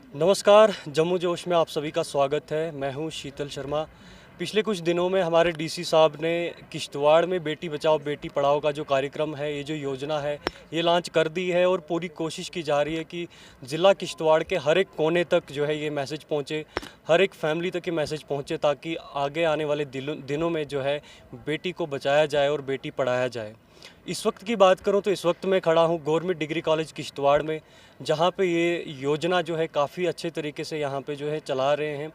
नमस्कार, जम्मू जोश में आप सभी का स्वागत है। मैं हूं शीतल शर्मा। पिछले कुछ दिनों में हमारे डीसी साहब ने किश्तवाड़ में बेटी बचाओ बेटी पढ़ाओ का जो कार्यक्रम है, ये जो योजना है, ये लॉन्च कर दी है और पूरी कोशिश की जा रही है कि ज़िला किश्तवाड़ के हर एक कोने तक जो है ये मैसेज पहुंचे, हर एक फैमिली तक ये मैसेज पहुंचे, ताकि आगे आने वाले दिनों में जो है बेटी को बचाया जाए और बेटी पढ़ाया जाए। इस वक्त की बात करूं तो इस वक्त मैं खड़ा हूं गवर्नमेंट डिग्री कॉलेज किश्तवाड़ में, जहां पे ये योजना जो है काफ़ी अच्छे तरीके से यहाँ पे जो है चला रहे हैं।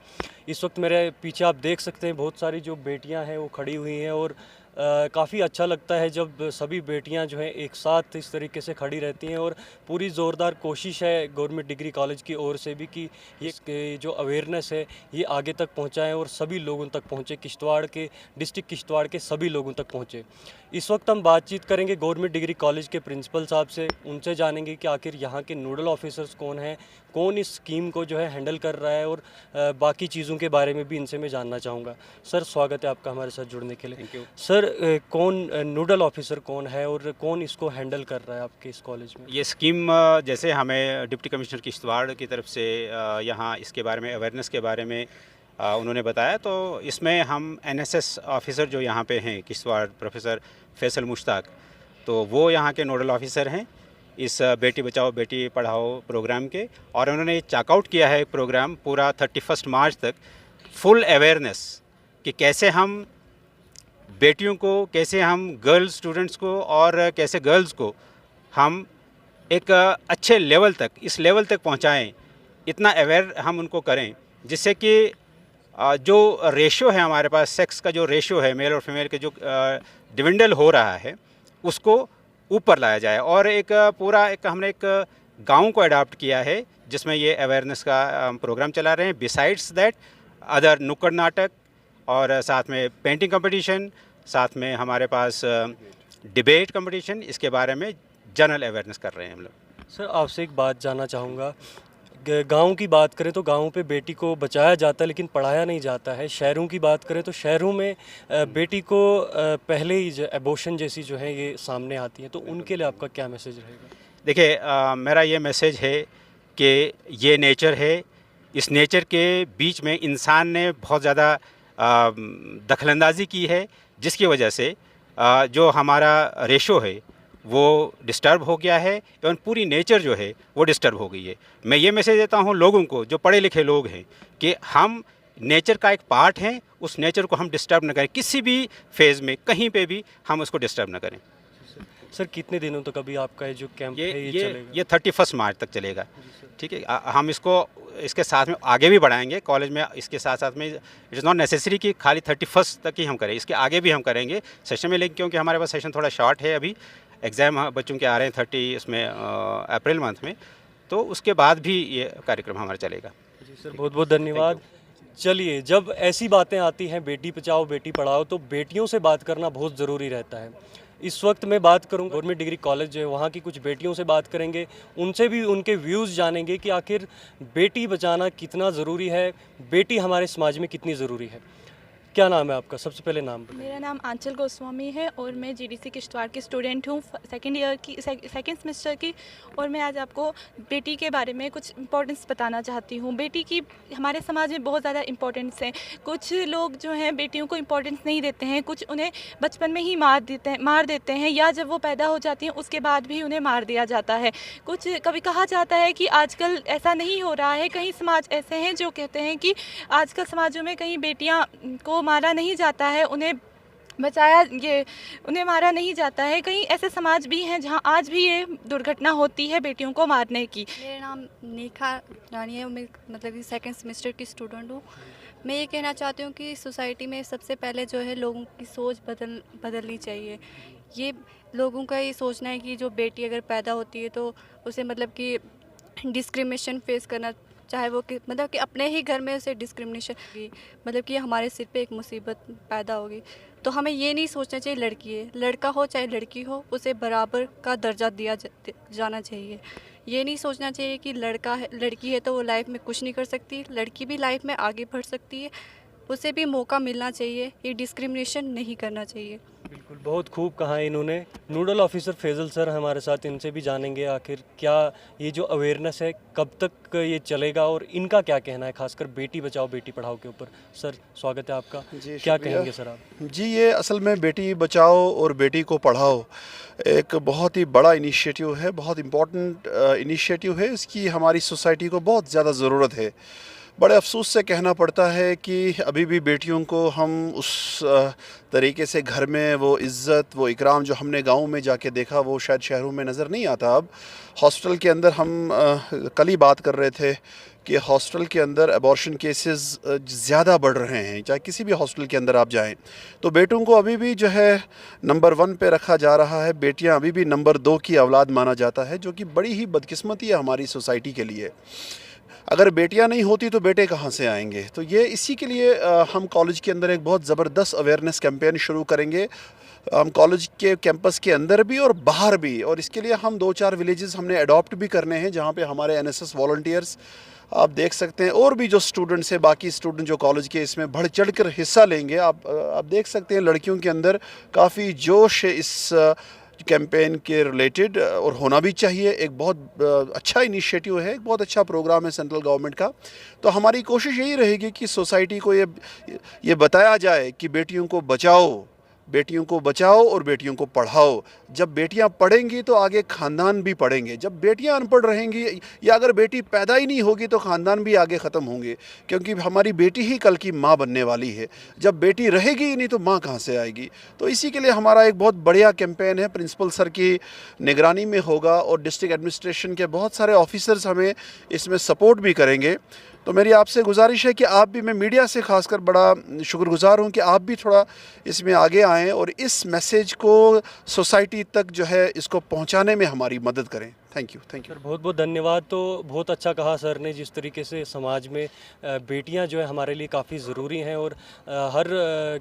इस वक्त मेरे पीछे आप देख सकते हैं बहुत सारी जो बेटियां हैं वो खड़ी हुई हैं और काफ़ी अच्छा लगता है जब सभी बेटियां जो हैं एक साथ इस तरीके से खड़ी रहती हैं। और पूरी ज़ोरदार कोशिश है गवर्नमेंट डिग्री कॉलेज की ओर से भी कि ये जो अवेयरनेस है ये आगे तक पहुंचाएं और सभी लोगों तक पहुंचे, किश्तवाड़ के डिस्ट्रिक्ट किश्तवाड़ के सभी लोगों तक पहुंचे। इस वक्त हम बातचीत करेंगे गवर्नमेंट डिग्री कॉलेज के प्रिंसिपल साहब से, उनसे जानेंगे कि आखिर यहाँ के नोडल ऑफिसर्स कौन हैं, कौन इस स्कीम को जो है हैंडल कर रहा है, और बाकी चीज़ों के बारे में भी इनसे मैं जानना चाहूँगा। सर, स्वागत है आपका हमारे साथ जुड़ने के लिए। थैंक यू सर, कौन नोडल ऑफिसर कौन है और कौन इसको हैंडल कर रहा है आपके इस कॉलेज में? ये स्कीम जैसे हमें डिप्टी कमिश्नर किश्तवाड़ की तरफ से यहाँ इसके बारे में अवेयरनेस के बारे में उन्होंने बताया, तो इसमें हम एनएसएस ऑफिसर जो यहाँ पे हैं किश्तवाड़, प्रोफेसर फैसल मुश्ताक, तो वो यहाँ के नोडल ऑफिसर हैं इस बेटी बचाओ बेटी पढ़ाओ प्रोग्राम के। और उन्होंने चेकआउट किया है प्रोग्राम पूरा 31 मार्च तक, फुल अवेयरनेस कि कैसे हम बेटियों को, कैसे हम गर्ल्स स्टूडेंट्स को और कैसे गर्ल्स को हम एक अच्छे लेवल तक, इस लेवल तक पहुंचाएं, इतना अवेयर हम उनको करें जिससे कि जो रेशो है हमारे पास, सेक्स का जो रेशो है मेल और फीमेल के जो डिविंडल हो रहा है, उसको ऊपर लाया जाए। और एक पूरा हमने एक गाँव को अडॉप्ट किया है जिसमें ये अवेयरनेस का प्रोग्राम चला रहे हैं। बिसाइड्स दैट अदर नुक्कड़ नाटक और साथ में पेंटिंग कंपटीशन, साथ में हमारे पास डिबेट कंपटीशन, इसके बारे में जनरल अवेयरनेस कर रहे हैं हम लोग। सर, आपसे एक बात जानना चाहूँगा। गांव की बात करें तो गाँव पे बेटी को बचाया जाता है लेकिन पढ़ाया नहीं जाता है। शहरों की बात करें तो शहरों में बेटी को पहले ही एबॉर्शन जैसी जो है ये सामने आती है, तो उनके लिए आपका क्या मैसेज रहेगा? देखिए, मेरा ये मैसेज है कि ये नेचर है, इस नेचर के बीच में इंसान ने बहुत ज़्यादा दखलंदाजी की है, जिसकी वजह से जो हमारा रेशो है वो डिस्टर्ब हो गया है, एवं पूरी नेचर जो है वो डिस्टर्ब हो गई है। मैं ये मैसेज देता हूँ लोगों को, जो पढ़े लिखे लोग हैं, कि हम नेचर का एक पार्ट हैं, उस नेचर को हम डिस्टर्ब न करें, किसी भी फेज़ में कहीं पे भी हम उसको डिस्टर्ब न करें। सर, कितने दिनों तक अभी आपका ये जो कैंप है ये चलेगा? ये 31 मार्च तक चलेगा। ठीक है, हम इसको इसके साथ में आगे भी बढ़ाएंगे कॉलेज में। इसके साथ साथ में इट इज़ नॉट नेसेसरी कि खाली 31 तक ही हम करें, इसके आगे भी हम करेंगे सेशन में, लेकिन क्योंकि हमारे पास सेशन थोड़ा शॉर्ट है, अभी एग्ज़ाम बच्चों के आ रहे हैं 30 इसमें अप्रैल मंथ में, तो उसके बाद भी ये कार्यक्रम हमारा चलेगा। जी सर, बहुत बहुत धन्यवाद। चलिए, जब ऐसी बातें आती हैं बेटी बचाओ बेटी पढ़ाओ, तो बेटियों से बात करना बहुत ज़रूरी रहता है। इस वक्त मैं बात करूँ गवर्नमेंट डिग्री कॉलेज जो है वहाँ की कुछ बेटियों से बात करेंगे, उनसे भी उनके व्यूज़ जानेंगे कि आखिर बेटी बचाना कितना ज़रूरी है, बेटी हमारे समाज में कितनी ज़रूरी है। क्या नाम है आपका? सबसे पहले नाम बताइए। मेरा नाम आंचल गोस्वामी है और मैं जीडीसी किश्तवाड़ की स्टूडेंट हूँ, सेकंड ईयर की, सेकंड सेमेस्टर की। और मैं आज आपको बेटी के बारे में कुछ इंपॉर्टेंस बताना चाहती हूँ। बेटी की हमारे समाज में बहुत ज़्यादा इंपॉर्टेंस है। कुछ लोग जो हैं बेटियों को इंपॉर्टेंस नहीं देते हैं, कुछ उन्हें बचपन में ही मार देते हैं, या जब वो पैदा हो जाती हैं उसके बाद भी उन्हें मार दिया जाता है। कुछ कभी कहा जाता है कि आजकल ऐसा नहीं हो रहा है। कई समाज ऐसे हैं जो कहते हैं कि आजकल समाजों में कहीं बेटियाँ को मारा नहीं जाता है, उन्हें मारा नहीं जाता है। कई ऐसे समाज भी हैं जहां आज भी ये दुर्घटना होती है बेटियों को मारने की। मेरा नाम नेहा रानी है, मैं मतलब सेकंड सेमेस्टर की स्टूडेंट हूँ। मैं ये कहना चाहती हूँ कि सोसाइटी में सबसे पहले जो है लोगों की सोच बदलनी चाहिए। ये लोगों का ये सोचना है कि जो बेटी अगर पैदा होती है तो उसे मतलब कि डिस्क्रिमिनेशन फेस करना, चाहे वो कि मतलब कि अपने ही घर में उसे डिस्क्रिमिनेशन, मतलब कि हमारे सिर पे एक मुसीबत पैदा होगी। तो हमें ये नहीं सोचना चाहिए लड़की है, लड़का हो चाहे लड़की हो, उसे बराबर का दर्जा दिया जाना चाहिए। ये नहीं सोचना चाहिए कि लड़का है लड़की है तो वो लाइफ में कुछ नहीं कर सकती, लड़की भी लाइफ में आगे बढ़ सकती है, उसे भी मौका मिलना चाहिए। ये डिस्क्रिमिनेशन नहीं करना चाहिए। बिल्कुल बहुत खूब कहा है इन्होंने। नोडल ऑफिसर फैजल सर हमारे साथ, इनसे भी जानेंगे आखिर क्या ये जो अवेयरनेस है कब तक ये चलेगा और इनका क्या कहना है खासकर बेटी बचाओ बेटी पढ़ाओ के ऊपर। सर स्वागत है आपका। जी, क्या शुक्रिया। कहेंगे सर आप? जी, ये असल में बेटी बचाओ और बेटी को पढ़ाओ एक बहुत ही बड़ा इनिशिएटिव है, बहुत इम्पोर्टेंट इनिशिएटिव है। इसकी हमारी सोसाइटी को बहुत ज़्यादा ज़रूरत है। बड़े अफसोस से कहना पड़ता है कि अभी भी बेटियों को हम उस तरीके से घर में वो इज़्ज़त, वो इकराम जो हमने गाँव में जाके देखा वो शायद शहरों में नज़र नहीं आता। अब हॉस्टल के अंदर हम कल ही बात कर रहे थे कि हॉस्टल के अंदर अबॉर्शन केसेस ज़्यादा बढ़ रहे हैं। चाहे किसी भी हॉस्टल के अंदर आप जाएं तो बेटों को अभी भी जो है नंबर 1 पे रखा जा रहा है, बेटियां अभी भी नंबर 2 की औलाद माना जाता है, जो कि बड़ी ही बदकिस्मती है हमारी सोसाइटी के लिए। अगर बेटियां नहीं होती तो बेटे कहाँ से आएंगे? तो ये इसी के लिए हम कॉलेज के अंदर एक बहुत ज़बरदस्त अवेयरनेस कैंपेन शुरू करेंगे। हम कॉलेज के कैंपस के अंदर भी और बाहर भी, और इसके लिए हम 2-4 विलेजेस हमने अडॉप्ट भी करने हैं जहाँ पे हमारे एनएसएस वॉलंटियर्स आप देख सकते हैं, और भी जो स्टूडेंट्स हैं, बाकी स्टूडेंट जो कॉलेज के इसमें बढ़ चढ़ कर हिस्सा लेंगे। आप देख सकते हैं लड़कियों के अंदर काफ़ी जोश है इस कैंपेन के रिलेटेड, और होना भी चाहिए। एक बहुत अच्छा इनिशिएटिव है, एक बहुत अच्छा प्रोग्राम है सेंट्रल गवर्नमेंट का। तो हमारी कोशिश यही रहेगी कि सोसाइटी को ये बताया जाए कि बेटियों को बचाओ, बेटियों को बचाओ और बेटियों को पढ़ाओ। जब बेटियां पढ़ेंगी तो आगे ख़ानदान भी पढ़ेंगे। जब बेटियां अनपढ़ रहेंगी या अगर बेटी पैदा ही नहीं होगी तो ख़ानदान भी आगे ख़त्म होंगे, क्योंकि हमारी बेटी ही कल की माँ बनने वाली है। जब बेटी रहेगी ही नहीं तो माँ कहाँ से आएगी? तो इसी के लिए हमारा एक बहुत बढ़िया कैंपेन है, प्रिंसिपल सर की निगरानी में होगा और डिस्ट्रिक्ट एडमिनिस्ट्रेशन के बहुत सारे ऑफिसर्स हमें इसमें सपोर्ट भी करेंगे। तो मेरी आपसे गुजारिश है कि आप भी, मैं मीडिया से खासकर बड़ा शुक्रगुजार हूं कि आप भी थोड़ा इसमें आगे आएँ और इस मैसेज को सोसाइटी तक जो है इसको पहुंचाने में हमारी मदद करें। थैंक यू सर बहुत बहुत धन्यवाद। तो बहुत अच्छा कहा सर ने, जिस तरीके से समाज में बेटियां जो है हमारे लिए काफ़ी ज़रूरी हैं और हर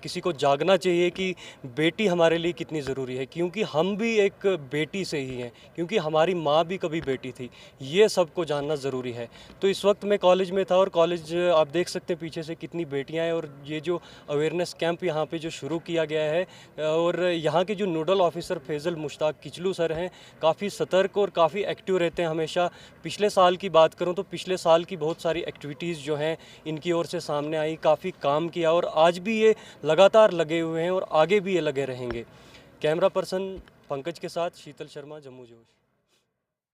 किसी को जागना चाहिए कि बेटी हमारे लिए कितनी ज़रूरी है, क्योंकि हम भी एक बेटी से ही हैं, क्योंकि हमारी माँ भी कभी बेटी थी। ये सबको जानना ज़रूरी है। तो इस वक्त मैं कॉलेज में था और कॉलेज आप देख सकते हैं पीछे से कितनी बेटियाँ हैं, और ये जो अवेयरनेस कैंप यहाँ पर जो शुरू किया गया है, और यहाँ के जो nodal officer Faisal Mushtaq Kichloo sir हैं, काफ़ी सतर्क और काफ़ी एक्टिव रहते हैं हमेशा। पिछले साल की बात करूं तो पिछले साल की बहुत सारी एक्टिविटीज़ जो हैं इनकी ओर से सामने आई, काफ़ी काम किया, और आज भी ये लगातार लगे हुए हैं और आगे भी ये लगे रहेंगे। कैमरा पर्सन पंकज के साथ शीतल शर्मा, जम्मू जोश।